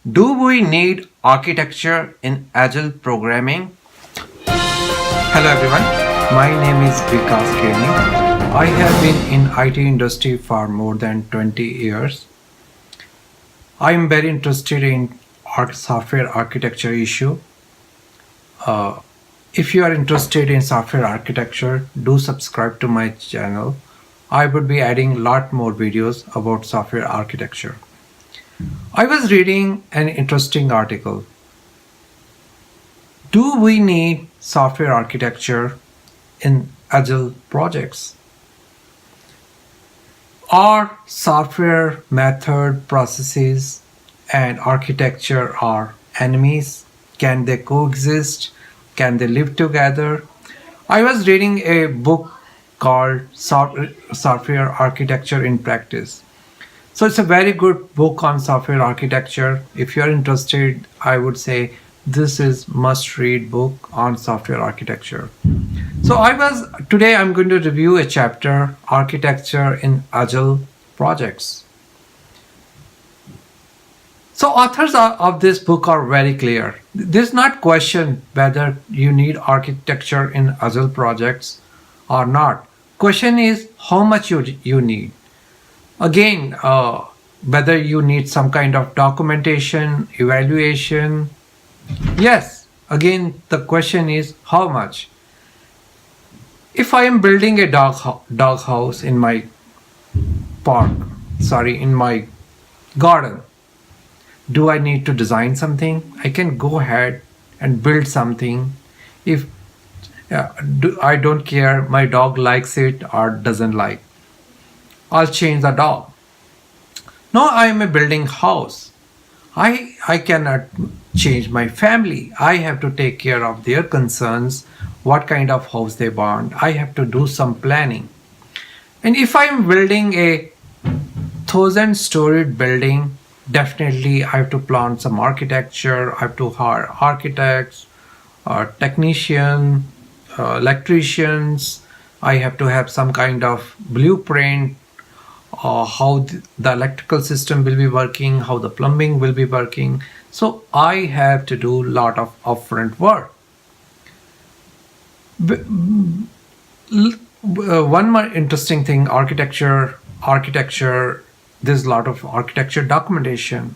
Do we need architecture in Agile programming? Hello everyone, my name is Vikas Keni. I have been in IT industry for more than 20 years. I am very interested in software architecture issue. If you are interested in software architecture, do subscribe to my channel. I would be adding a lot more videos about software architecture. I was reading an interesting article. Do we need software architecture in Agile projects? Are software method, processes, and architecture are enemies? Can they coexist? Can they live together? I was reading a book called Software Architecture in Practice. So it's a very good book on software architecture. If you're interested, I would say this is must-read book on software architecture. So today I'm going to review a chapter, Architecture in Agile Projects. So authors of this book are very clear. There's not question whether you need architecture in Agile projects or not. Question is how much you need. Again, whether you need some kind of documentation, evaluation. Yes, again, the question is how much. If I am building a dog house in my in my garden, do I need to design something? I can go ahead and build something. If I don't care, my dog likes it or doesn't like, I'll change the dog. Now I am a building house. I cannot change my family. I have to take care of their concerns, what kind of house they want. I have to do some planning. And if I'm building a 1,000-storied building, definitely I have to plan some architecture. I have to hire architects, technicians, electricians. I have to have some kind of blueprint, how the electrical system will be working, how the plumbing will be working. So I have to do a lot of upfront work. One more interesting thing, architecture, there's a lot of architecture documentation.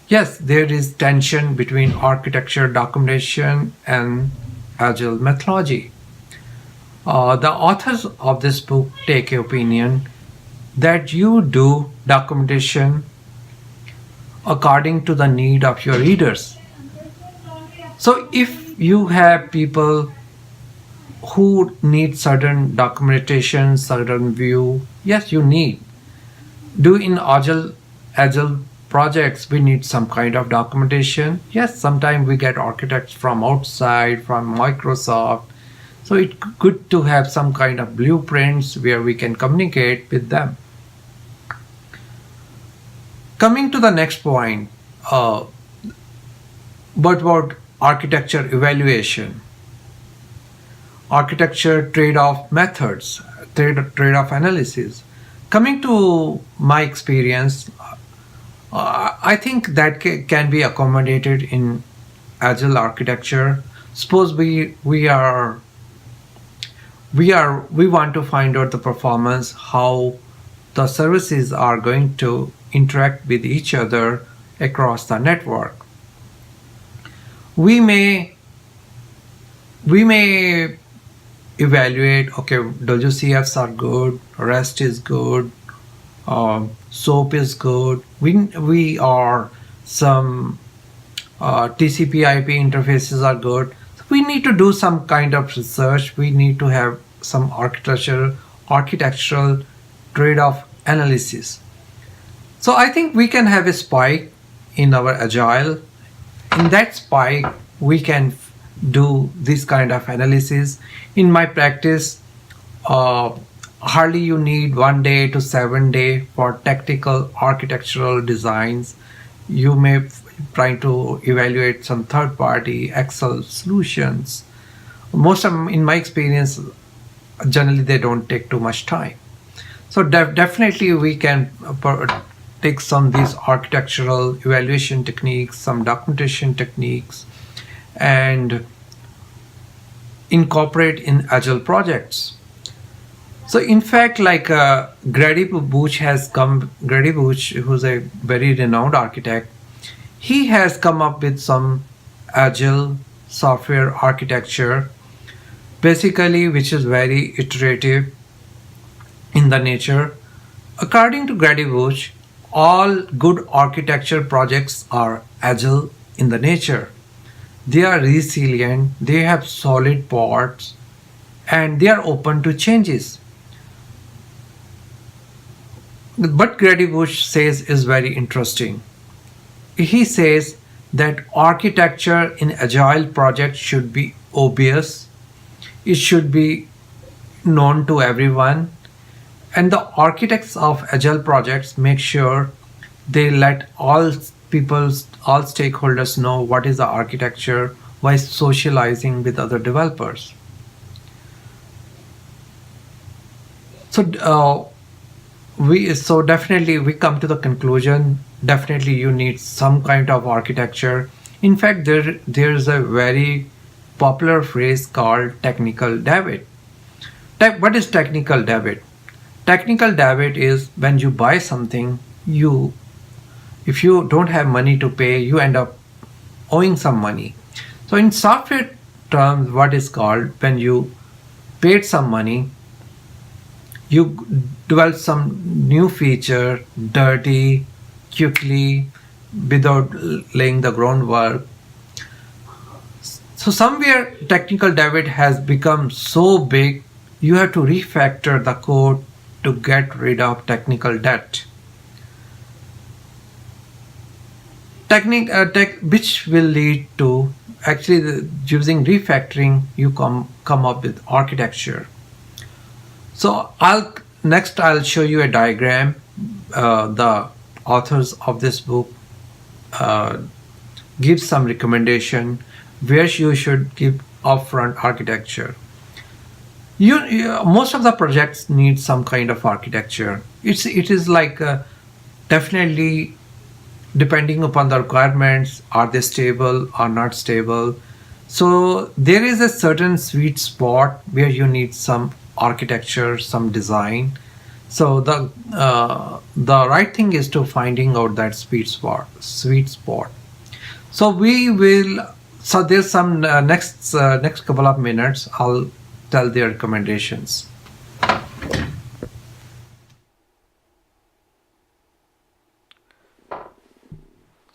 Yes, there is tension between architecture documentation and Agile methodology. The authors of this book take an opinion that you do documentation according to the need of your readers. So if you have people who need certain documentation, certain view, yes, you need. Do in Agile projects, we need some kind of documentation. Yes, sometimes we get architects from outside, from Microsoft. So it's good to have some kind of blueprints where we can communicate with them. Coming to the next point, what about architecture evaluation? Architecture trade-off methods, trade-off analysis. Coming to my experience, I think that can be accommodated in Agile architecture. Suppose we want to find out the performance, how the services are going to interact with each other across the network. We may evaluate, okay, WCFs are good, REST is good, SOAP is good. We are some TCP/IP interfaces are good. So we need to do some kind of research. We need to have some architectural trade-off analysis. So I think we can have a spike in our Agile. In that spike, we can do this kind of analysis. In my practice, hardly you need 1 day to 7 days for technical architectural designs. You may try to evaluate some third-party Excel solutions. Most of them, in my experience, generally they don't take too much time. So definitely we can take some of these architectural evaluation techniques, some documentation techniques, and incorporate in Agile projects. So in fact, like Grady Booch, who's a very renowned architect, he has come up with some Agile software architecture, basically, which is very iterative in the nature. According to Grady Booch, all good architecture projects are Agile in the nature. They are resilient, they have solid parts, and they are open to changes. But Grady Bush says is very interesting. He says that architecture in agile projects should be obvious, it should be known to everyone, and the architects of agile projects make sure they let all people, all stakeholders know what is the architecture while socializing with other developers. So so definitely we come to the conclusion, definitely you need some kind of architecture. In fact, there's a very popular phrase called technical debit. What is technical debit? Technical debit is when you buy something, you if you don't have money to pay, you end up owing some money. So in software terms, what is called when you paid some money, you develop some new feature dirty, quickly, without laying the groundwork. So somewhere technical debt has become so big, you have to refactor the code to get rid of technical debt. Which will lead to actually using refactoring, you come up with architecture. So I'll show you a diagram. The authors of this book give some recommendation where you should give upfront architecture. Most of the projects need some kind of architecture. It is like definitely depending upon the requirements, are they stable or not stable. So there is a certain sweet spot where you need some architecture, some design. So the right thing is to finding out that sweet spot. Sweet spot. So we will. So there's some next couple of minutes. I'll tell the recommendations.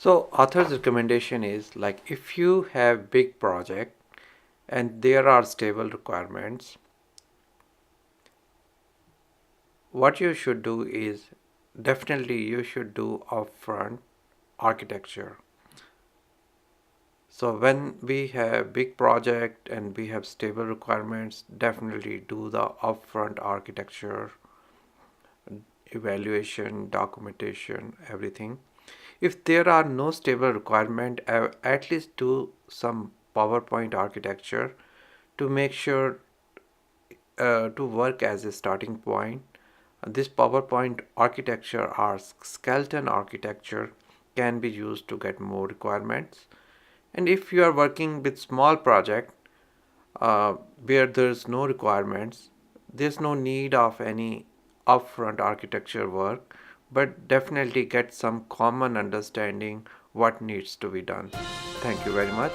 So author's recommendation is like if you have big project and there are stable requirements, what you should do is definitely you should do upfront architecture. So when we have big project and we have stable requirements, definitely do the upfront architecture, evaluation, documentation, everything. If there are no stable requirement, at least do some PowerPoint architecture to make sure to work as a starting point. This PowerPoint architecture or skeleton architecture can be used to get more requirements. And if you are working with small project where there's no requirements, there's no need of any upfront architecture work, but definitely get some common understanding what needs to be done. Thank you very much.